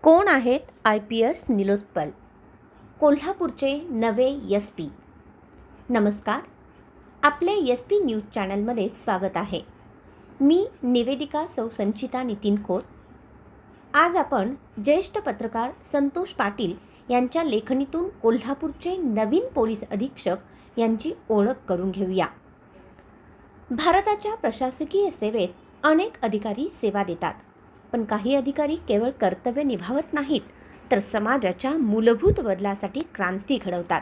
कोण आहेत IPS निलोत्पल, कोल्हापूरचे नवे SP? नमस्कार, आपले SP न्यूज चॅनलमध्ये स्वागत आहे. मी निवेदिका सौ संचिता नितीन खोत. आज आपण ज्येष्ठ पत्रकार संतोष पाटील यांच्या लेखणीतून कोल्हापूरचे नवीन पोलीस अधीक्षक यांची ओळख करून घेऊया. भारताच्या प्रशासकीय सेवेत अनेक अधिकारी सेवा देतात, पण काही अधिकारी केवळ कर्तव्य निभावत नाहीत, तर समाजाच्या मूलभूत बदलासाठी क्रांती घडवतात.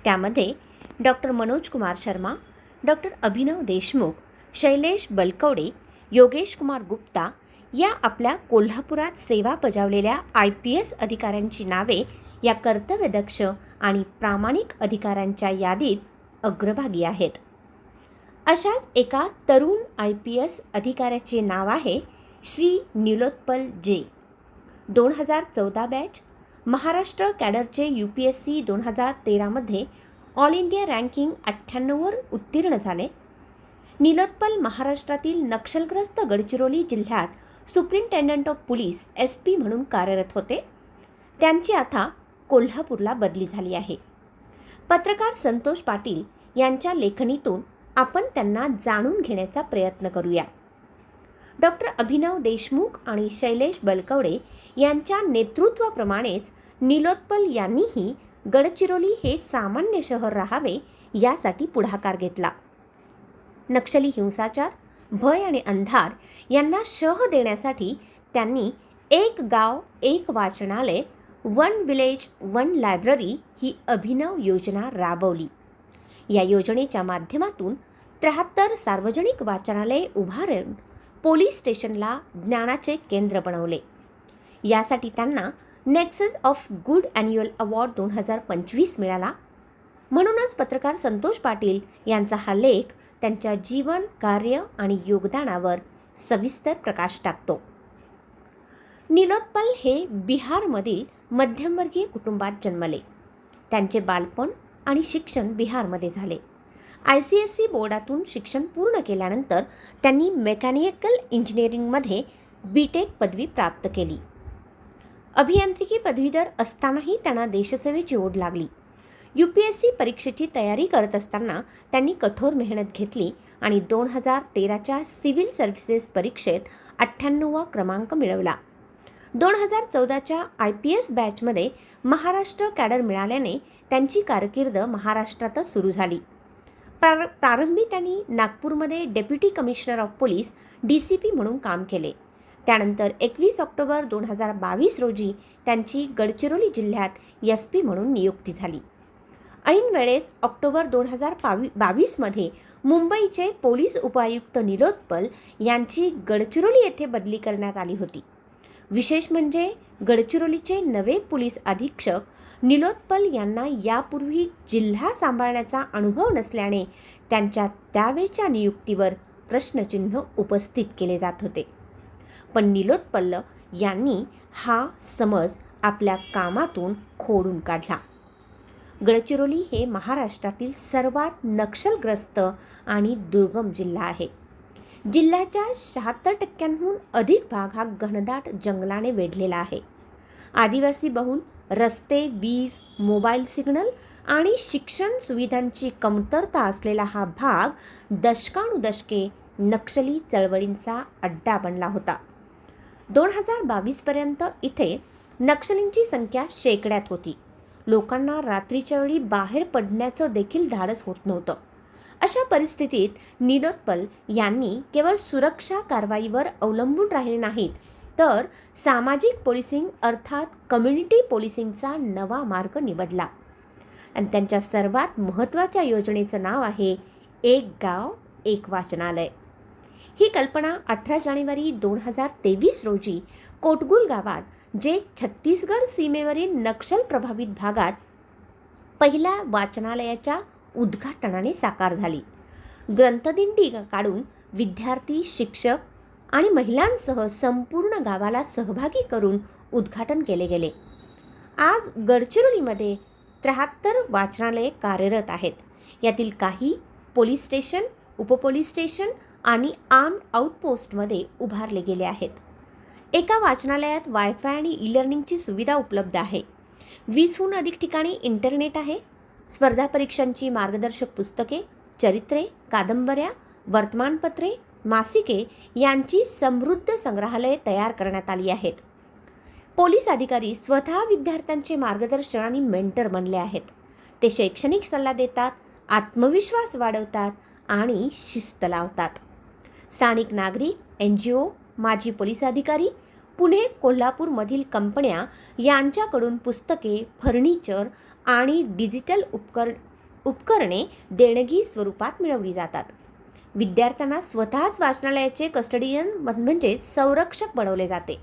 त्यामध्ये डॉक्टर मनोज कुमार शर्मा, डॉक्टर अभिनव देशमुख, शैलेश बलकवडे, योगेश कुमार गुप्ता या आपल्या कोल्हापुरात सेवा बजावलेल्या IPS अधिकाऱ्यांची नावे या कर्तव्यदक्ष आणि प्रामाणिक अधिकाऱ्यांच्या यादीत अग्रभागी आहेत. अशाच एका तरुण IPS अधिकाऱ्याचे नाव आहे श्री निलोत्पल जे. 2014 बॅच, महाराष्ट्र कॅडरचे UPSC 2013मध्ये ऑल इंडिया रँकिंग 98वर उत्तीर्ण झाले. निलोत्पल महाराष्ट्रातील नक्षलग्रस्त गडचिरोली जिल्ह्यात सुप्रिंटेंडंट ऑफ पोलीस SP म्हणून कार्यरत होते. त्यांची आता कोल्हापूरला बदली झाली आहे. पत्रकार संतोष पाटील यांच्या लेखणीतून आपण त्यांना जाणून घेण्याचा प्रयत्न करूया. डॉक्टर अभिनव देशमुख आणि शैलेश बलकवडे यांच्या नेतृत्वाप्रमाणेच निलोत्पल यांनीही गडचिरोली हे सामान्य शहर राहावे यासाठी पुढाकार घेतला. नक्षली हिंसाचार, भय आणि अंधार यांना शह देण्यासाठी त्यांनी एक गाव एक वाचनालय, वन विलेज वन लायब्ररी ही अभिनव योजना राबवली. या योजनेच्या माध्यमातून 73 सार्वजनिक वाचनालये उभारून पोलीस स्टेशनला ज्ञानाचे केंद्र बनवले. यासाठी त्यांना nexus of good annual award 2025 मिळाला. म्हणूनच पत्रकार संतोष पाटील यांचा हा लेख त्यांच्या जीवन, कार्य आणि योगदानावर सविस्तर प्रकाश टाकतो. निलोत्पल हे बिहारमधील मध्यमवर्गीय कुटुंबात जन्मले. त्यांचे बालपण आणि शिक्षण बिहारमध्ये झाले. ICSE बोर्डातून शिक्षण पूर्ण केल्यानंतर त्यांनी मेकॅनिकल इंजिनिअरिंगमध्ये BTech पदवी प्राप्त केली. अभियांत्रिकी पदवीधर असतानाही त्यांना देशसेवेची ओढ लागली. UPSC परीक्षेची तयारी करत असताना त्यांनी कठोर मेहनत घेतली आणि 2013च्या सिव्हिल सर्व्हिसेस परीक्षेत 98वा क्रमांक मिळवला. 2014च्या IPS बॅचमध्ये महाराष्ट्र कॅडर मिळाल्याने त्यांची कारकीर्द महाराष्ट्रातच सुरू झाली. प्रारंभी त्यांनी नागपूरमध्ये deputy commissioner of police DCP म्हणून काम केले. त्यानंतर 21 ऑक्टोबर 2022 रोजी त्यांची गडचिरोली जिल्ह्यात SP म्हणून नियुक्ती झाली. ऐन वेळेस ऑक्टोबर 2022मध्ये मुंबईचे पोलीस उपायुक्त निलोत्पल यांची गडचिरोली येथे बदली करण्यात आली होती. विशेष म्हणजे गडचिरोलीचे नवे पोलीस अधीक्षक निलोत्पल यांना यापूर्वी जिल्हा सांभाळण्याचा अनुभव नसल्याने त्यांच्या त्यावेळच्या नियुक्तीवर प्रश्नचिन्ह उपस्थित केले जात होते. पण निलोत्पल यांनी हा समज आपल्या कामातून खोडून काढला. गडचिरोली हे महाराष्ट्रातील सर्वात नक्षलग्रस्त आणि दुर्गम जिल्हा आहे. जिल्ह्याच्या 76% अधिक भाग हा घनदाट जंगलाने वेढलेला आहे. आदिवासी बहुल, रस्ते, वीज, मोबाईल सिग्नल आणि शिक्षण सुविधांची कमतरता असलेला हा भाग दशकानुदशके नक्षली चळवळींचा अड्डा बनला होता. 2022पर्यंत इथे नक्षलींची संख्या शेकड्यात होती. लोकांना रात्रीच्या वेळी बाहेर पडण्याचं देखील धाडस होत नव्हतं. अशा परिस्थितीत निलोत्पल यांनी केवळ सुरक्षा कारवाईवर अवलंबून राहिले नाहीत, तर सामाजिक पोलिसिंग अर्थात कम्युनिटी पोलिसिंगचा नवा मार्ग निवडला. आणि त्यांच्या सर्वात महत्त्वाच्या योजनेचं नाव आहे एक गाव एक वाचनालय. ही कल्पना 18 जानेवारी 2023 रोजी कोटगुल गावात, जे छत्तीसगड सीमेवरील नक्षल प्रभावित भागात, पहिल्या वाचनालयाच्या उद्घाटनाने साकार झाली. ग्रंथदिंडी काढून विद्यार्थी, शिक्षक आणि महिलांसह संपूर्ण गावाला सहभागी करून उद्घाटन केले गेले. आज गडचिरोलीमध्ये 73 वाचनालये कार्यरत आहेत. यातील काही पोलीस स्टेशन, उपपोलीस स्टेशन आणि आर्म्ड आउटपोस्टमध्ये उभारले गेले आहेत. एका वाचनालयात वायफाय आणि ई लर्निंगची सुविधा उपलब्ध आहे. 20हून अधिक ठिकाणी इंटरनेट आहे. स्पर्धा परीक्षांची मार्गदर्शक पुस्तके, चरित्रे, कादंबऱ्या, वर्तमानपत्रे, मासिके यांची समृद्ध संग्रहालये तयार करण्यात आली आहेत. पोलीस अधिकारी स्वतः विद्यार्थ्यांचे मार्गदर्शन आणि मेंटर बनले आहेत. ते शैक्षणिक सल्ला देतात, आत्मविश्वास वाढवतात आणि शिस्त लावतात. स्थानिक नागरिक, NGO, माजी पोलीस अधिकारी, पुणे कोल्हापूरमधील कंपन्या यांच्याकडून पुस्तके, फर्निचर आणि डिजिटल उपकरणे देणगी स्वरूपात मिळवली जातात. विद्यार्थ्यांना स्वतःच वाचनालयाचे कस्टडियन म्हणजे संरक्षक बनवले जाते.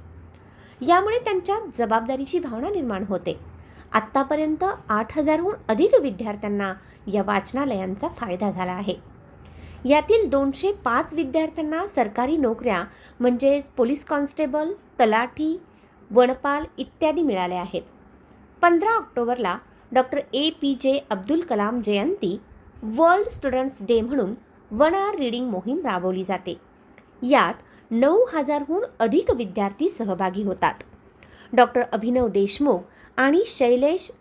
यामुळे त्यांच्यात जबाबदारीची भावना निर्माण होते. आत्तापर्यंत 8,000हून अधिक विद्यार्थ्यांना या वाचनालयांचा फायदा झाला आहे. यातील 205 विद्यार्थ्यांना सरकारी नोकऱ्या म्हणजेच पोलीस कॉन्स्टेबल, तलाठी, वनपाल इत्यादी मिळाल्या आहेत. 15 ऑक्टोबरला डॉक्टर APJ अब्दुल कलाम जयंती वर्ल्ड स्टुडंट्स डे म्हणून 1 hour रीडिंग मोहीम राबवली जाते. यात 9,000हून अधिक विद्यार्थी सहभागी होतात. डॉक्टर अभिनव देशमुख आणि शैलेश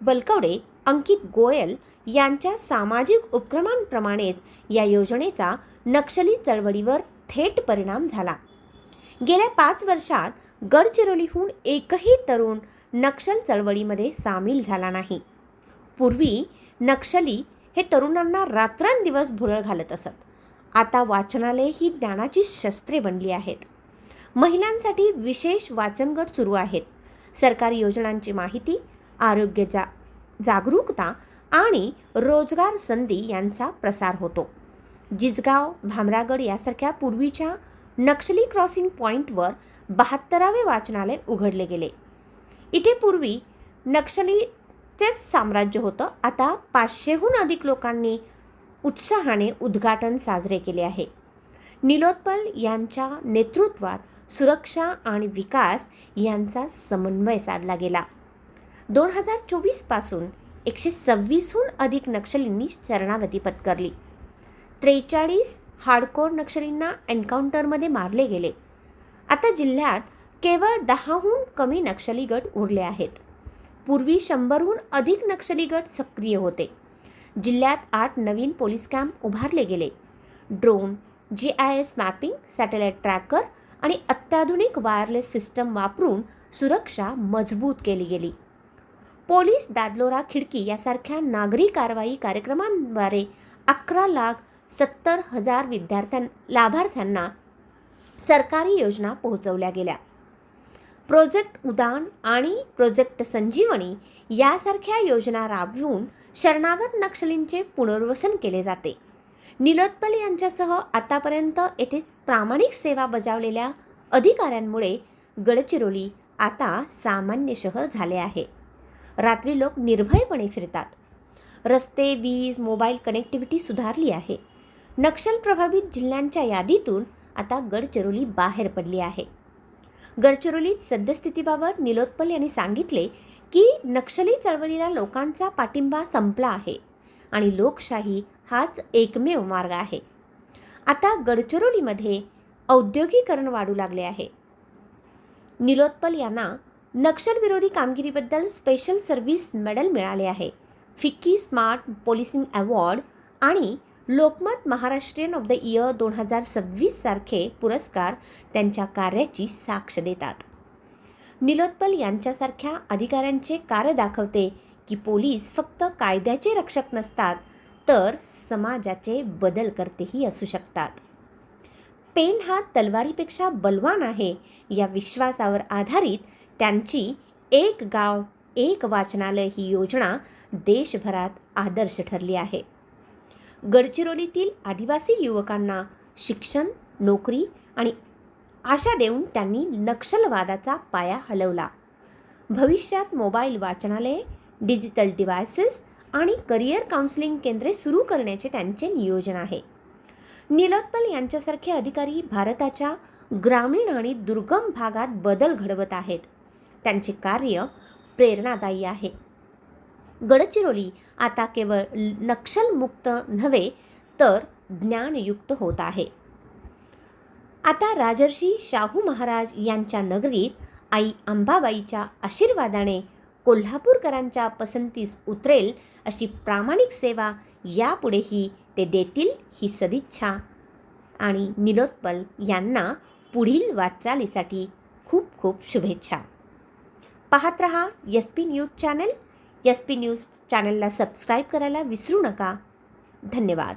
बलकवडे, अंकित गोयल यांच्या सामाजिक उपक्रमांप्रमाणेच या योजनेचा नक्षली चळवळीवर थेट परिणाम झाला. गेल्या 5 वर्षात गडचिरोलीहून एकही तरुण नक्षल चळवळीमध्ये सामील झाला नाही. पूर्वी नक्षली हे तरुणांना रात्रंदिवस भुरळ घालत असत. आता वाचनालय ही ज्ञानाची शस्त्रे बनली आहेत. महिलांसाठी विशेष वाचनगट सुरू आहेत. सरकारी योजनांची माहिती, आरोग्य जागरूकता आणि रोजगार संधी यांचा प्रसार होतो. जिजगाव, भामरागड यासारख्या पूर्वीच्या नक्षली क्रॉसिंग पॉईंटवर 72वे वाचनालय उघडले गेले. इथे पूर्वी नक्षलीचेच साम्राज्य होतं. आता 500हून अधिक लोकांनी उत्साहाने उद्घाटन साजरे केले आहे. निलोत्पल यांच्या नेतृत्वात सुरक्षा आणि विकास यांचा समन्वय साधला गेला. 2024 पासून 126हून अधिक नक्षलींनी शरणागती पत्करली. 43 हार्डकोर नक्षलींना एन्काउंटरमध्ये मारले गेले. आता जिल्ह्यात केवळ 10हून कमी नक्षली गट उरले आहेत. पूर्वी 100हून अधिक नक्षली गट सक्रिय होते. जिल्ह्यात 8 नवीन पोलीस कॅम्प उभारले गेले. Drone, GIS mapping, satellite tracker आणि अत्याधुनिक वायरलेस सिस्टम वापरून सुरक्षा मजबूत केली गेली. पोलीस दादलोरा खिडकी यासारख्या नागरी कारवाई कार्यक्रमांद्वारे 11,70,000 लाभार्थ्यांना सरकारी योजना पोहोचवल्या गेल्या. प्रोजेक्ट उडान आणि प्रोजेक्ट संजीवनी यासारख्या योजना राबवून शरणागत नक्षलींचे पुनर्वसन केले जाते. निलोत्पल यांच्यासह आतापर्यंत येथे प्रामाणिक सेवा बजावलेल्या अधिकाऱ्यांमुळे गडचिरोली आता सामान्य शहर झाले आहे. रात्री लोक निर्भयपणे फिरतात. रस्ते, वीज, मोबाईल कनेक्टिव्हिटी सुधारली आहे. नक्षल प्रभावित जिल्ह्यांच्या यादीतून आता गडचिरोली बाहेर पडली आहे. गडचिरोलीत सद्यस्थितीबाबत निलोत्पल यांनी सांगितले की नक्षली चळवळीला लोकांचा पाठिंबा संपला आहे आणि लोकशाही हाच एकमेव मार्ग आहे. आता गडचिरोलीमध्ये औद्योगिकरण वाढू लागले आहे. निलोत्पल यांना नक्षलविरोधी कामगिरीबद्दल स्पेशल सर्व्हिस मेडल मिळाले आहे. फिक्की स्मार्ट पोलिसिंग अवॉर्ड आणि Lokmat Maharashtrian of the year 2026 सारखे पुरस्कार त्यांच्या कार्याची साक्ष देतात. निलोत्पल यांच्यासारख्या अधिकाऱ्यांचे कार्य दाखवते की पोलीस फक्त कायद्याचे रक्षक नसतात तर समाजाचे बदलकर्तेही असू शकतात. पेन हा तलवारीपेक्षा बलवान आहे या विश्वासावर आधारित त्यांची एक गाव एक वाचनालय ही योजना देशभरात आदर्श ठरली आहे. गडचिरोलीतील आदिवासी युवकांना शिक्षण, नोकरी आणि आशा देऊन त्यांनी नक्षलवादाचा पाया हलवला. भविष्यात मोबाईल वाचनालये, डिजिटल डिव्हायसेस आणि करिअर काउन्सिलिंग केंद्रे सुरू करण्याचे त्यांचे नियोजन आहे. निलोत्पल यांच्यासारखे अधिकारी भारताच्या ग्रामीण आणि दुर्गम भागात बदल घडवत आहेत. त्यांचे कार्य प्रेरणादायी आहे. गडचिरोली आता केवळ नक्षलमुक्त नव्हे तर ज्ञानयुक्त होत आहे. आता राजर्षी शाहू महाराज यांच्या नगरीत आई अंबाबाईच्या आशीर्वादाने कोल्हापूरकरांच्या पसंतीस उतरेल अशी प्रामाणिक सेवा यापुढेही ते देतील ही सदिच्छा आणि निलोत्पल यांना पुढील वाटचालीसाठी खूप खूप शुभेच्छा. पाहत रहा SP news channel. SP news चॅनलला सबस्क्राईब करायला विसरू नका. धन्यवाद.